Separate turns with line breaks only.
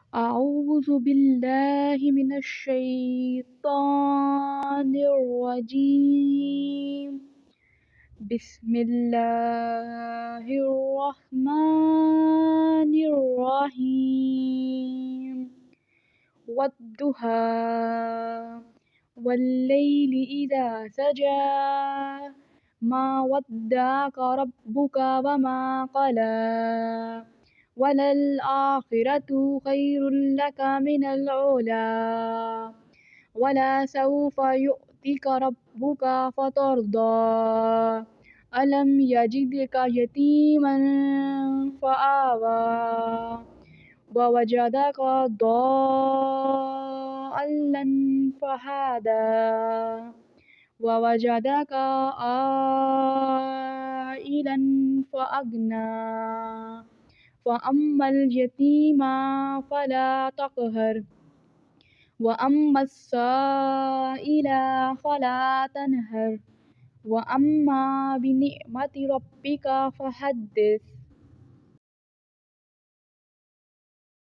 أعوذ بالله من الشيطان الرجيم. بسم الله الرحمن الرحيم. والضحى والليل إذا سجى ما ودعك ربك وما قلى وللآخرة خير لك من الأولى ولسوف يؤتك ربك فترضى ألم يجدك يتيما فآوى ووجدك ضالا فهدى ووجدك عائلا فأغنى فأما اليتيم فلا تقهر وأما السائل فلا تنهر وأما بنعمة ربك فحدث.